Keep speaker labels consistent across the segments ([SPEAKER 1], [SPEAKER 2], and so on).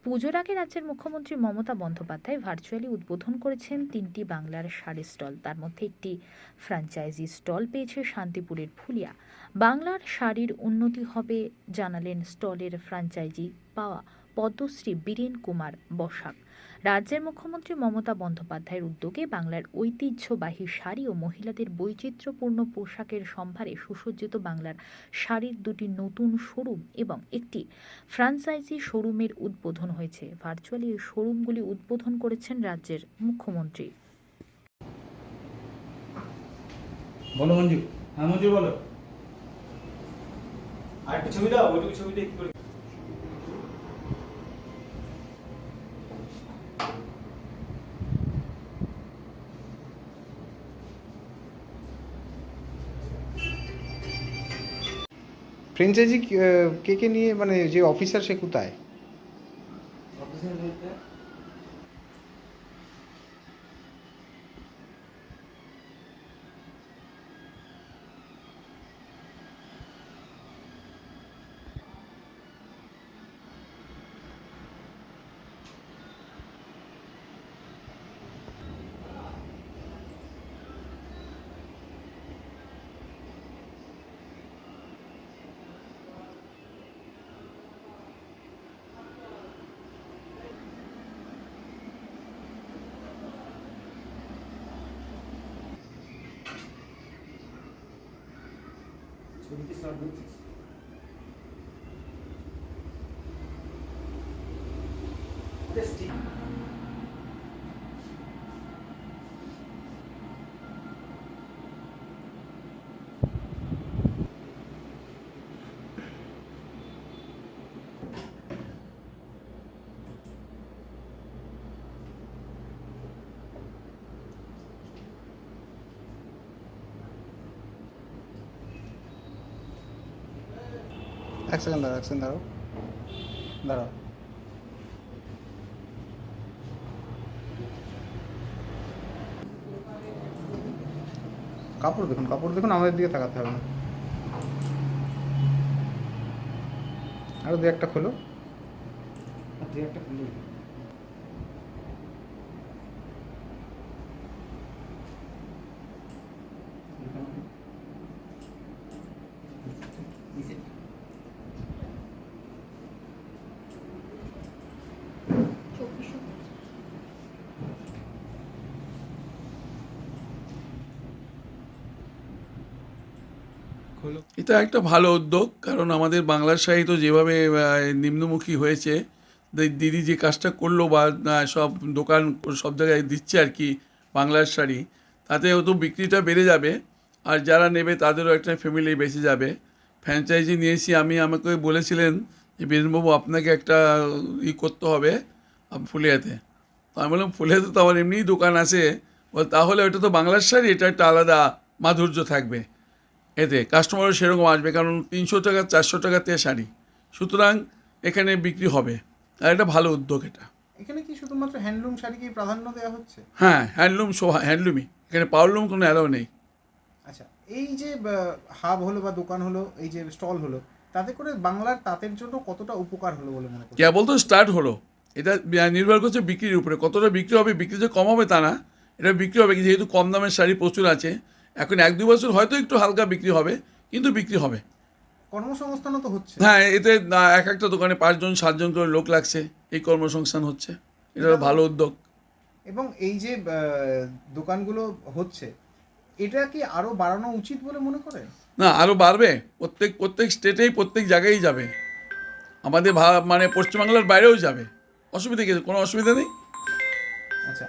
[SPEAKER 1] পুজোর আগে রাজ্যের মুখ্যমন্ত্রী মমতা বন্দ্যোপাধ্যায় ভার্চুয়ালি উদ্বোধন করেছেন 3টি বাংলার শাড়ি স্টল। তার মধ্যে একটি ফ্র্যাঞ্চাইজি স্টল পেয়েছে শান্তিপুরের ফুলিয়া। বাংলার শাড়ির উন্নতি হবে জানালেন স্টলের ফ্র্যাঞ্চাইজি পাওয়া পদ্মশ্রী বীরেন কুমার বসাক। রাজ্যের মুখ্যমন্ত্রী মমতা বন্দ্যোপাধ্যায়ের উদ্যোগে বাংলার ঐতিহ্যবাহী শাড়ি ও মহিলাদের বৈচিত্র্যপূর্ণ পোশাকের সম্ভারে সুসজ্জিত বাংলার শাড়ির দুটি নতুন শোরুম এবং একটি ফ্র্যাঞ্চাইজি শোরুমের উদ্বোধন হয়েছে। ভার্চুয়ালি এই শোরুমগুলি উদ্বোধন করেছেন রাজ্যের মুখ্যমন্ত্রী।
[SPEAKER 2] বলো মঞ্জু। হ্যাঁ মঞ্জু বলো। আর একটা ছবি দাও, ওইটুকু ছবিটা একটু করে।
[SPEAKER 3] ফ্র্যাঞ্চাইজি কে কে নিয়ে, মানে যে অফিসার সে কোথায়?
[SPEAKER 2] অফিসের মধ্যে ছবি কি স্টার্ট করছিস? টেস্টি।
[SPEAKER 3] এক সেকেন্ড দাঁড়াও, দাঁড়াও। কাপড় দেখুন, আমাদের দিকে তাকাতে হবে না। আরো দু একটা খোলো।
[SPEAKER 2] আর তুই একটা খুলে দিবি।
[SPEAKER 4] এটা একটা ভালো উদ্যোগ, কারণ আমাদের বাংলার সাহিত্য যেভাবে নিম্নমুখী হয়েছে, দিদি যে কাজটা করলো বা সব দোকান সব জায়গায় দিচ্ছে আর কি বাংলার শাড়ি, তাতে তো বিক্রিটা বেড়ে যাবে, আর যারা নেবে তাদেরও একটা ফ্যামিলি বেঁচে যাবে। ফ্র্যাঞ্চাইজি নিয়েছি আমি, আমাকে বলেছিলেন যে বীরেনবাবু আপনাকে একটা করতে হবে ফুলিয়াতে। তো আমি বললাম ফুলিয়াতে তো আমার এমনিই দোকান আছে, তাহলে ওটা তো বাংলার শাড়ি, এটা একটা আলাদা মাধুর্য থাকবে, এতে কাস্টমারও সেরকম আসবে, কারণ 300 টাকা 400 টাকাতে শাড়ি, সুতরাং এখানে বিক্রি হবে। আর এটা ভালো উদ্যোগ। এটা
[SPEAKER 3] এখানে কি শুধুমাত্র হ্যান্ডলুম শাড়িকে প্রাধান্য দেওয়া হচ্ছে?
[SPEAKER 4] হ্যাঁ, হ্যান্ডলুম হ্যান্ডলুমই, এখানে পাওয়ারলুম কোনো অ্যালাউ নেই।
[SPEAKER 3] আচ্ছা, এই যে হাব হলো বা দোকান হলো, এই যে স্টল হলো, তাতে করে বাংলার তাঁতের জন্য কতটা উপকার হলো বলে মনে করছেন?
[SPEAKER 4] কেবল তো স্টার্ট হলো, এটা নির্ভর করছে বিক্রির উপরে, কতটা বিক্রি হবে। বিক্রি যে কম হবে তা না, এটা বিক্রি হবে, যেহেতু কম দামের শাড়ি প্রচুর আছে। এখন 1-2 বছর হয়তো একটু হালকা বিক্রি হবে, কিন্তু বিক্রি হবে।
[SPEAKER 3] কর্মসংস্থানও তো হচ্ছে।
[SPEAKER 4] হ্যাঁ, এতে এক একটা দোকানে 5-7 জন করে লোক লাগছে, এই কর্মসংস্থান হচ্ছে। এটা ভালো উদ্যোগ।
[SPEAKER 3] এবং এই যে দোকানগুলো হচ্ছে, এটা কি আরো বাড়ানো উচিত বলে মনে করেন?
[SPEAKER 4] না, আরও বাড়বে, প্রত্যেক স্টেটেই প্রত্যেক জায়গায় যাবে, আমাদের মানে পশ্চিমবাংলার বাইরেও যাবে। অসুবিধা কি? কোনো অসুবিধা নেই।
[SPEAKER 3] আচ্ছা,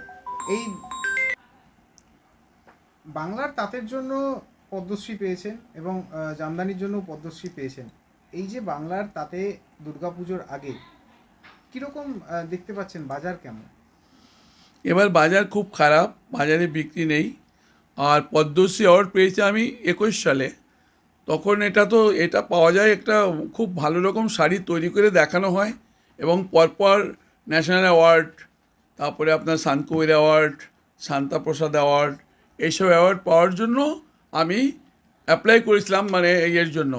[SPEAKER 3] এই বাংলার তাঁতের জন্য পদ্মশ্রী পেয়েছেন এবং জামদানির জন্য পদ্মশ্রী পেয়েছেন। এই যে বাংলার তাঁতে দুর্গাপুজোর আগে কীরকম দেখতে পাচ্ছেন, বাজার কেমন?
[SPEAKER 4] এবার বাজার খুব খারাপ, বাজারে বিক্রি নেই। আর পদ্মশ্রী অ্যাওয়ার্ড পেয়েছি আমি 21 সালে। তখন এটা পাওয়া যায়, একটা খুব ভালো রকম শাড়ি তৈরি করে দেখানো হয়, এবং পরপর ন্যাশনাল অ্যাওয়ার্ড, তারপরে আপনার শান্তকুমার অ্যাওয়ার্ড, শান্তাপ্রসাদ অ্যাওয়ার্ড, এইসব অ্যাওয়ার্ড পাওয়ার জন্য আমি অ্যাপ্লাই করেছিলাম, মানে এর জন্য,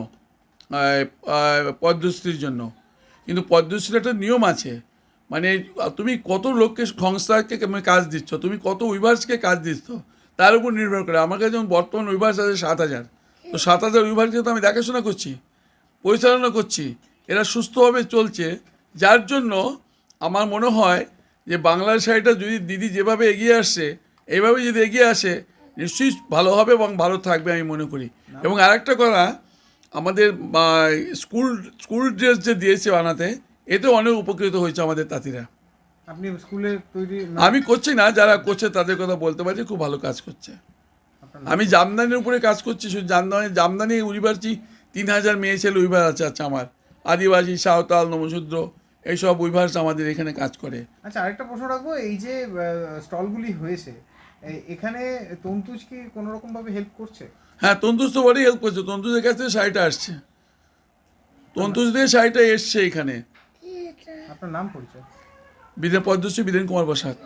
[SPEAKER 4] পদ্মশ্রীর জন্য। কিন্তু পদ্মশ্রীর একটা নিয়ম আছে, মানে তুমি কত লোককে সংস্থাকে কাজ দিচ্ছ, তুমি কত উইভার্সকে কাজ দিচ্ছ, তার উপর নির্ভর করে। আমার কাছে যেমন বর্তমান উইভার্স আছে 7,000, তো 7,000 উইভার্সকে তো আমি দেখাশোনা করছি, পরিচালনা করছি, এরা সুস্থভাবে চলছে। যার জন্য আমার মনে হয় যে বাংলার শাড়িটা যদি দিদি যেভাবে এগিয়ে আসছে, এইভাবে যদি এগিয়ে আসে, নিশ্চয়ই ভালো হবে এবং ভালো থাকবে আমি মনে করি। এবং আরেকটা কথা, আমাদের স্কুল ড্রেস যে দিয়েছে বানাতে, এতে অনেক উপকৃত হয়েছে আমাদের তাঁতিরা।
[SPEAKER 3] আপনি স্কুলে তৈরি
[SPEAKER 4] আমি করছি না, যারা করছে তাদের কথা বলতে পারি, খুব ভালো কাজ করছে।
[SPEAKER 3] আপনার
[SPEAKER 4] আমি জামদানির উপরে কাজ করছি, শুধু জামদানি উইভার্সি 3,000 মেয়ে ছেলে উইভার আছে আমার, আদিবাসী, সাঁওতাল, নমশূদ্র, এইসব উইভার্স আমাদের এখানে কাজ করে।
[SPEAKER 3] আচ্ছা, আরেকটা প্রশ্ন রাখবো, এই যে স্টলগুলি হয়েছে, এখানে তন্তুজ কি কোনো রকম ভাবে হেল্প করছে?
[SPEAKER 4] হ্যাঁ, তন্তুজ তো বড়ই হেল্প করছে, তন্তুজের কাছ থেকে শাড়িটা আসছে, তন্তুজ দিয়ে শাড়িটা এসছে এখানে।
[SPEAKER 3] আপনার নাম পরিচয়?
[SPEAKER 4] পদ্মশ্রী বীরেন কুমার বসাক।